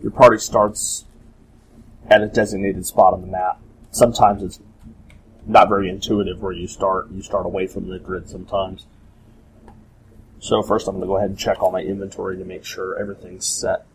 Your party starts at a designated spot on the map. Sometimes it's not very intuitive where you start. You start away from the grid sometimes. So first I'm going to go ahead and check all my inventory to make sure everything's set.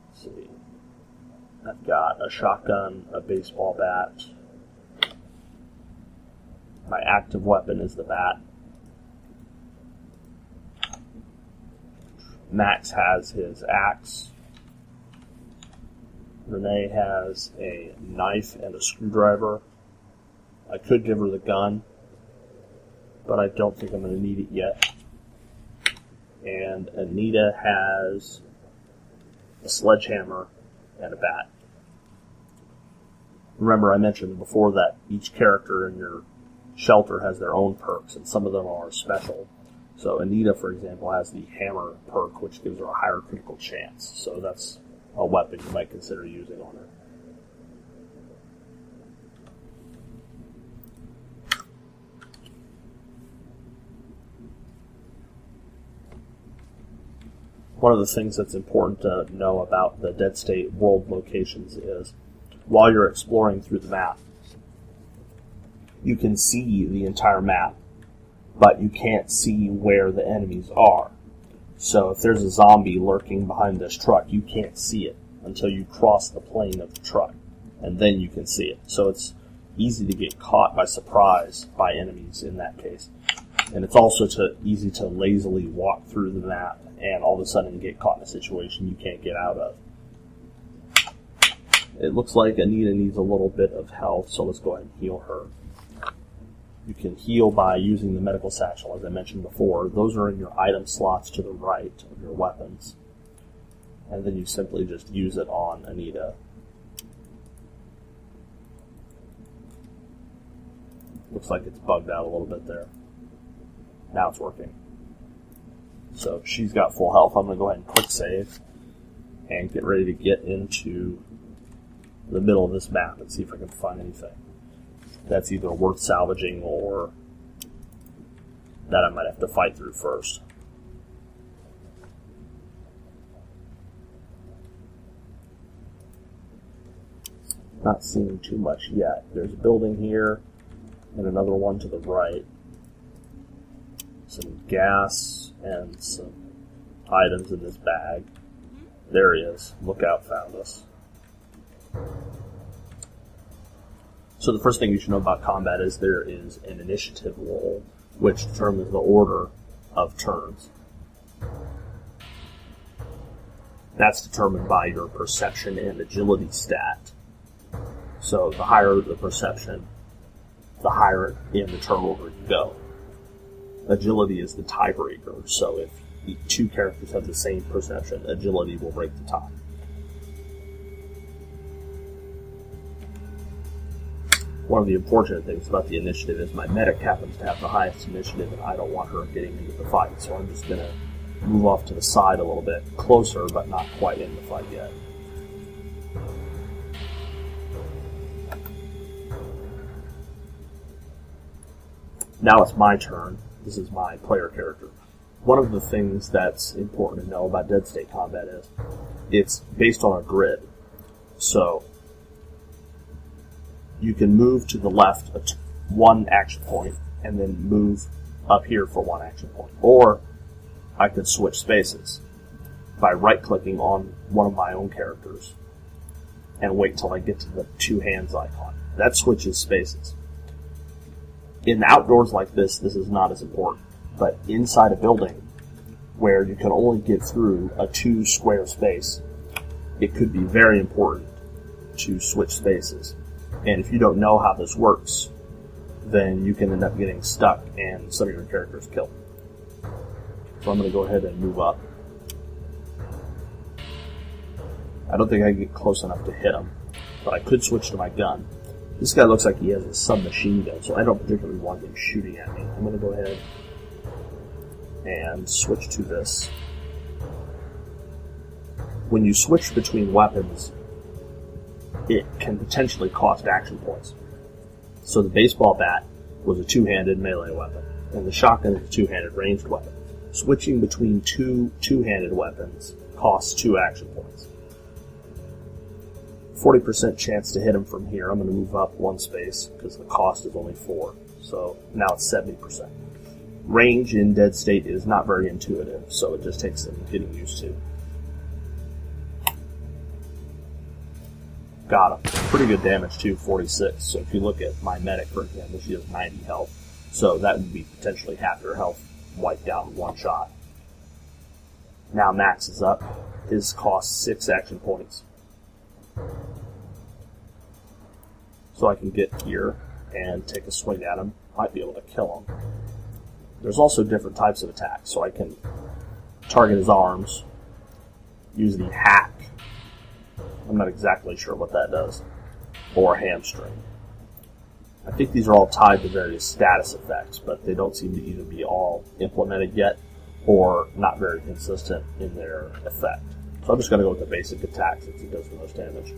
Let's see. I've got a shotgun, a baseball bat. My active weapon is the bat. Max has his axe. Renee has a knife and a screwdriver. I could give her the gun, but I don't think I'm going to need it yet. And Anita has a sledgehammer and a bat. Remember, I mentioned before that each character in your shelter has their own perks, and some of them are special. So Anita, for example, has the hammer perk, which gives her a higher critical chance. So that's a weapon you might consider using on her. One of the things that's important to know about the Dead State world locations is, while you're exploring through the map, you can see the entire map, but you can't see where the enemies are. So if there's a zombie lurking behind this truck, you can't see it until you cross the plane of the truck, and then you can see it. So it's easy to get caught by surprise by enemies in that case. And it's also easy to lazily walk through the map and all of a sudden get caught in a situation you can't get out of. It looks like Anita needs a little bit of health, so let's go ahead and heal her. You can heal by using the medical satchel, as I mentioned before. Those are in your item slots to the right of your weapons. And then you simply just use it on Anita. Looks like it's bugged out a little bit there. Now it's working. So she's got full health. I'm going to go ahead and quick save and get ready to get into the middle of this map and see if I can find anything that's either worth salvaging or that I might have to fight through first. Not seeing too much yet. There's a building here and another one to the right. Some gas and some items in this bag. There he is. Lookout found us. So the first thing you should know about combat is there is an initiative roll, which determines the order of turns. That's determined by your perception and agility stat. So the higher the perception, the higher in the turn order you go. Agility is the tiebreaker, so if the two characters have the same perception, agility will break the tie. One of the unfortunate things about the initiative is my medic happens to have the highest initiative, and I don't want her getting into the fight, so I'm just going to move off to the side a little bit, closer, but not quite in the fight yet. Now it's my turn. This is my player character. One of the things that's important to know about Dead State combat is it's based on a grid. So you can move to the left one action point and then move up here for one action point. Or I could switch spaces by right-clicking on one of my own characters and wait till I get to the two hands icon. That switches spaces. In outdoors like this, this is not as important. But inside a building where you can only get through a 2-square space, it could be very important to switch spaces. And if you don't know how this works, then you can end up getting stuck and some of your characters killed. So I'm going to go ahead and move up. I don't think I can get close enough to hit him, but I could switch to my gun. This guy looks like he has a submachine gun, so I don't particularly want him shooting at me. I'm going to go ahead and switch to this. When you switch between weapons, it can potentially cost action points. So the baseball bat was a two-handed melee weapon, and the shotgun is a two-handed ranged weapon. Switching between two-handed weapons costs 2 action points. 40% chance to hit him from here. I'm going to move up 1 space because the cost is only 4. So now it's 70%. Range in Dead State is not very intuitive, so it just takes some getting used to. Got him. Pretty good damage too, 46. So if you look at my medic, for example, she has 90 health. So that would be potentially half her health wiped out in 1 shot. Now Max is up. His costs 6 action points. So I can get here and take a swing at him. Might be able to kill him. There's also different types of attacks, so I can target his arms, use the hack. I'm not exactly sure what that does. Or hamstring. I think these are all tied to various status effects, but they don't seem to either be all implemented yet or not very consistent in their effect. So I'm just going to go with the basic attack since it does the most damage.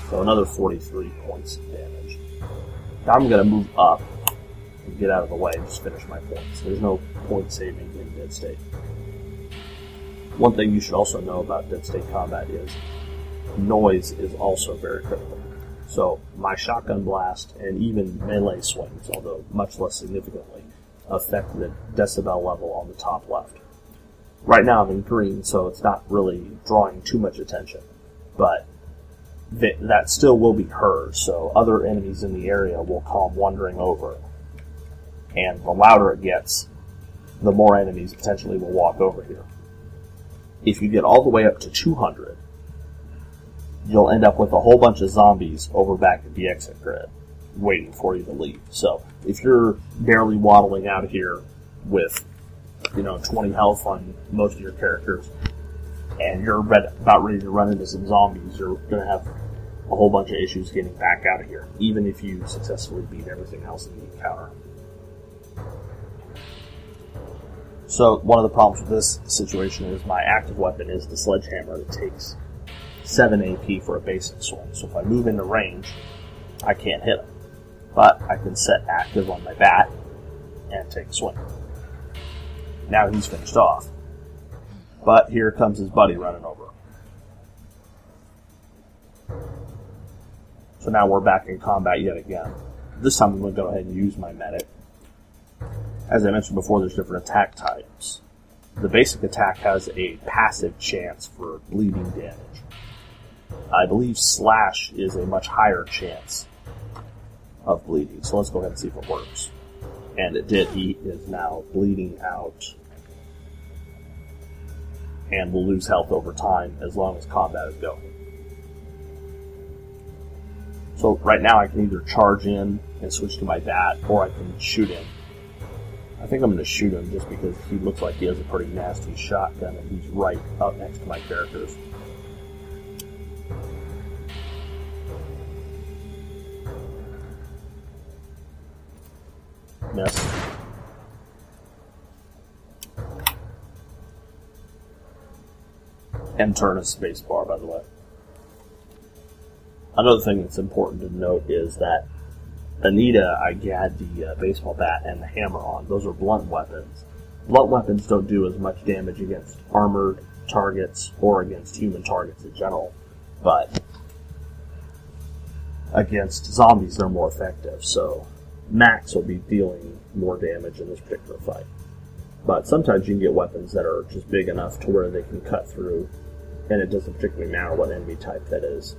So another 43 points of damage. Now I'm going to move up and get out of the way and just finish my points. There's no point saving in Dead State. One thing you should also know about Dead State combat is noise is also very critical. So my shotgun blast and even melee swings, although much less significantly, affect the decibel level on the top left. Right now I'm in green, so it's not really drawing too much attention, but that still will be heard, so other enemies in the area will come wandering over. And the louder it gets, the more enemies potentially will walk over here. If you get all the way up to 200, you'll end up with a whole bunch of zombies over back at the exit grid, waiting for you to leave. So if you're barely waddling out of here with, 20 health on most of your characters, and you're about ready to run into some zombies, you're going to have a whole bunch of issues getting back out of here, even if you successfully beat everything else in the encounter. So one of the problems with this situation is my active weapon is the sledgehammer that takes 7 AP for a basic swing. So if I move into range, I can't hit him. But I can set active on my bat and take a swing. Now he's finished off. But here comes his buddy running over. So now we're back in combat yet again. This time I'm going to go ahead and use my medic. As I mentioned before, there's different attack types. The basic attack has a passive chance for bleeding damage. I believe Slash is a much higher chance of bleeding, so let's go ahead and see if it works. And it did. He is now bleeding out and will lose health over time as long as combat is going. So right now I can either charge in and switch to my bat, or I can shoot him. I think I'm going to shoot him just because he looks like he has a pretty nasty shotgun and he's right up next to my characters. Miss. And turn a space bar, by the way. Another thing that's important to note is that Anita, I had the baseball bat and the hammer on. Those are blunt weapons. Blunt weapons don't do as much damage against armored targets or against human targets in general, but against zombies they're more effective, so Max will be dealing more damage in this particular fight. But sometimes you can get weapons that are just big enough to where they can cut through, and it doesn't particularly matter what enemy type that is,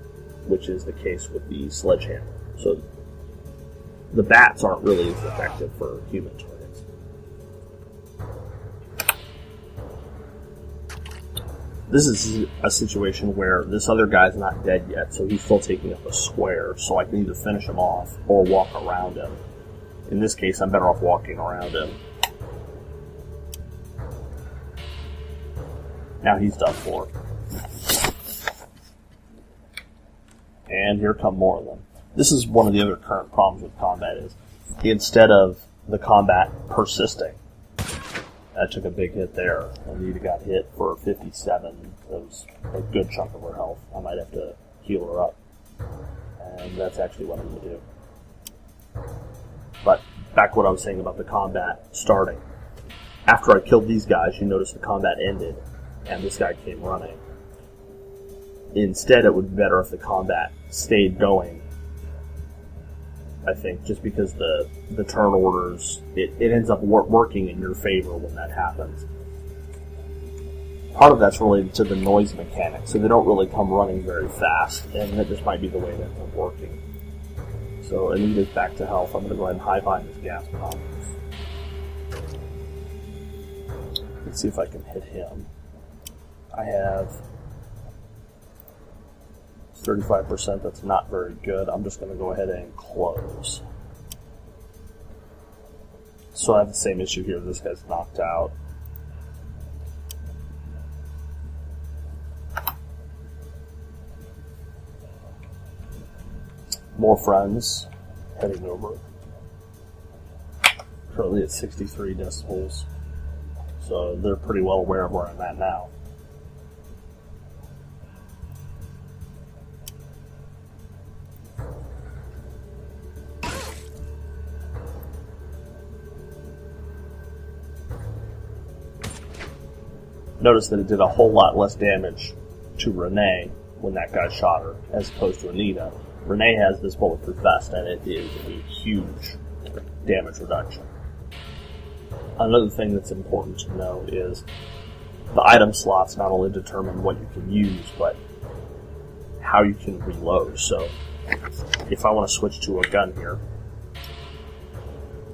which is the case with the sledgehammer. So the bats aren't really as effective for human targets. This is a situation where this other guy's not dead yet, so he's still taking up a square, so I can either finish him off or walk around him. In this case, I'm better off walking around him. Now he's done for. And here come more of them. This is one of the other current problems with combat is, instead of the combat persisting, I took a big hit there. Anita got hit for 57. That was a good chunk of her health. I might have to heal her up. And that's actually what I'm going to do. But back to what I was saying about the combat starting. After I killed these guys, you notice the combat ended, and this guy came running. Instead, it would be better if the combat stayed going, I think, just because the turn orders, it ends up working in your favor when that happens. Part of that's related to the noise mechanic, so they don't really come running very fast, and that just might be the way that they're working. So Anita's back to health. I'm going to go ahead and highbind this gas pump. Let's see if I can hit him. I have 35%. That's not very good. I'm just going to go ahead and close. So I have the same issue here. This guy's knocked out. More friends heading over. Currently at 63 decibels. So they're pretty well aware of where I'm at now. Notice that it did a whole lot less damage to Renee when that guy shot her, as opposed to Anita. Renee has this bulletproof vest, and it is a huge damage reduction. Another thing that's important to know is the item slots not only determine what you can use, but how you can reload. So if I want to switch to a gun here,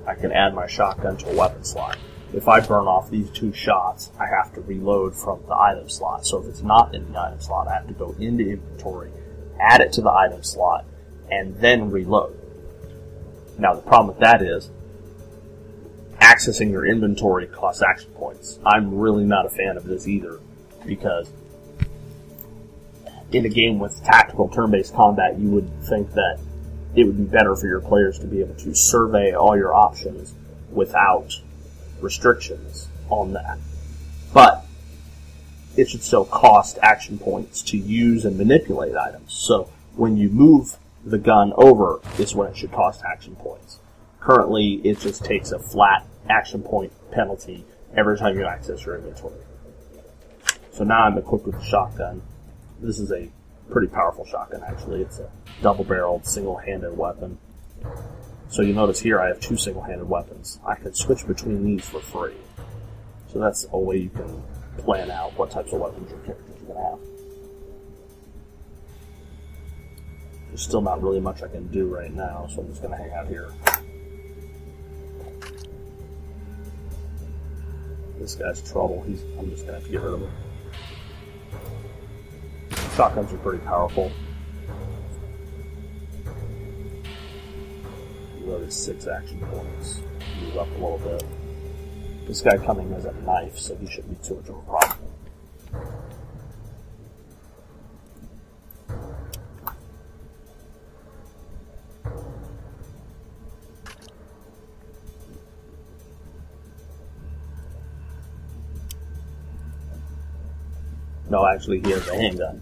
I can add my shotgun to a weapon slot. If I burn off these 2 shots, I have to reload from the item slot. So if it's not in the item slot, I have to go into inventory, add it to the item slot, and then reload. Now the problem with that is, accessing your inventory costs action points. I'm really not a fan of this either, because in a game with tactical turn-based combat, you would think that it would be better for your players to be able to survey all your options without restrictions on that. But it should still cost action points to use and manipulate items. So when you move the gun over is when it should cost action points. Currently, it just takes a flat action point penalty every time you access your inventory. So now I'm equipped with a shotgun. This is a pretty powerful shotgun, actually. It's a double-barreled, single-handed weapon. So you notice here I have 2 single-handed weapons. I can switch between these for free. So that's a way you can plan out what types of weapons your characters are going to have. There's still not really much I can do right now, so I'm just going to hang out here. This guy's trouble. I'm just going to have to get rid of him. Shotguns are pretty powerful. Loaded 6 action points. Move up a little bit. This guy coming has a knife, so he shouldn't be too much of a problem. No, actually, he has a handgun.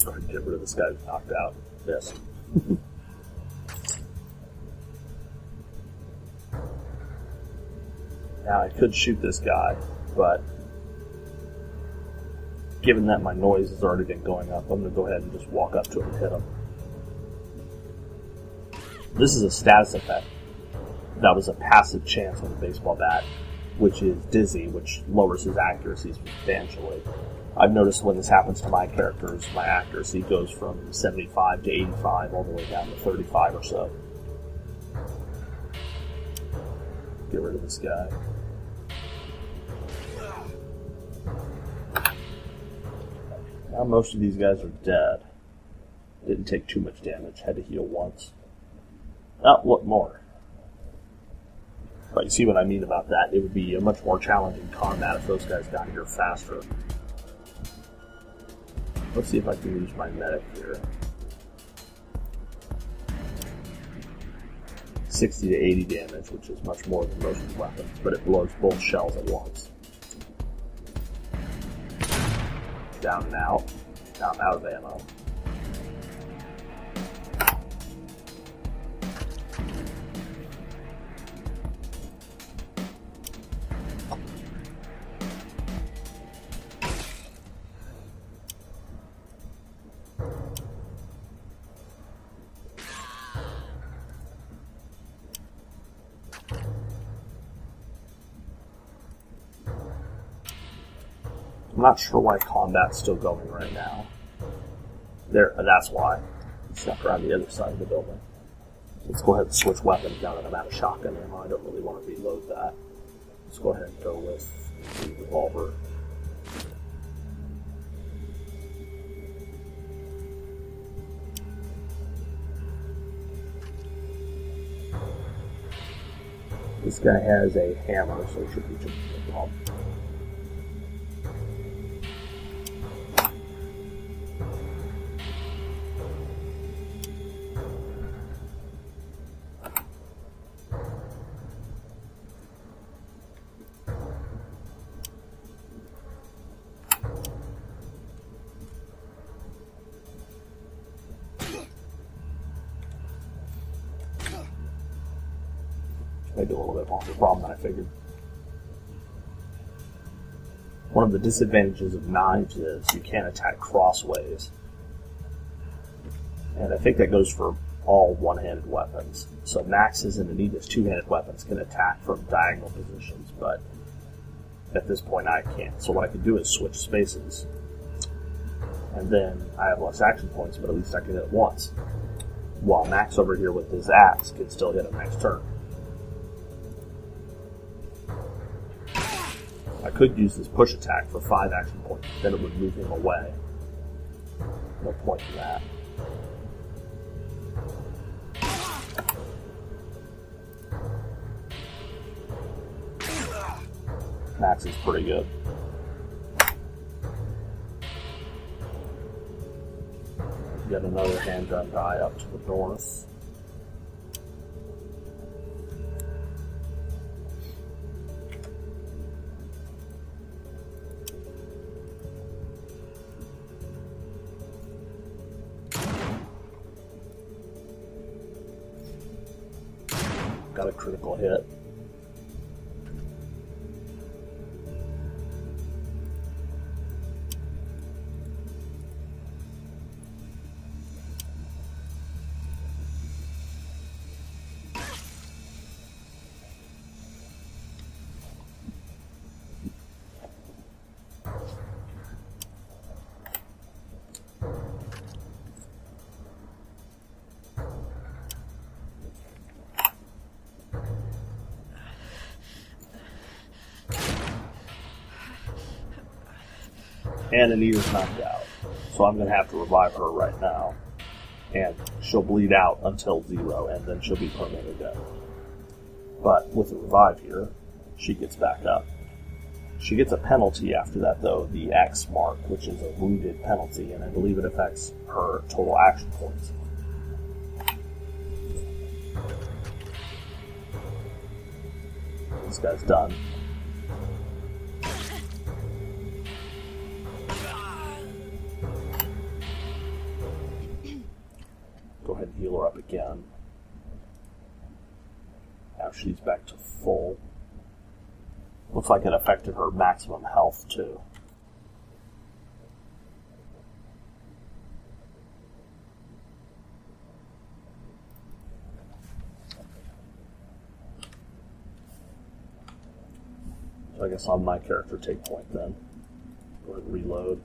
Go ahead and get rid of this guy who's knocked out. Yes. Now, I could shoot this guy, but given that my noise has already been going up, I'm going to go ahead and just walk up to him and hit him. This is a status effect. That was a passive chance on the baseball bat, which is Dizzy, which lowers his accuracy substantially. I've noticed when this happens to my characters, my accuracy goes from 75 to 85 all the way down to 35 or so. Get rid of this guy. Now most of these guys are dead. Didn't take too much damage, had to heal once. Oh, look, more. But you see what I mean about that. It would be a much more challenging combat if those guys got here faster. Let's see if I can use my medic here. 60 to 80 damage, which is much more than most of the weapons, but it blows both shells at once. down and out. Now I'm out of ammo. I'm not sure why combat's still going right now. That's why. Stuck around the other side of the building. Let's go ahead and switch weapons now that I'm out of shotgun ammo. I don't really want to reload that. Let's go ahead and go with the revolver. This guy has a hammer, so it should be just a problem. May do a little bit more of a problem than I figured. One of the disadvantages of knives is you can't attack crossways. And I think that goes for all one-handed weapons. So Max's and Anita's two-handed weapons can attack from diagonal positions, but at this point I can't. So what I can do is switch spaces. And then I have less action points, but at least I can hit it once. While Max over here with his axe can still hit him next turn. I could use this push attack for 5 action points, then it would move him away. No point in that. Max is pretty good. Get another handgun guy up to the north. Got a critical hit. And Anita's knocked out. So I'm going to have to revive her right now. And she'll bleed out until 0, and then she'll be permanently dead. But with the revive here, she gets back up. She gets a penalty after that, though, the X mark, which is a wounded penalty, and I believe it affects her total action points. This guy's done. Go ahead and heal her up again. Now she's back to full. Looks like it affected her maximum health, too. So I guess on my character take point then. Go ahead and reload.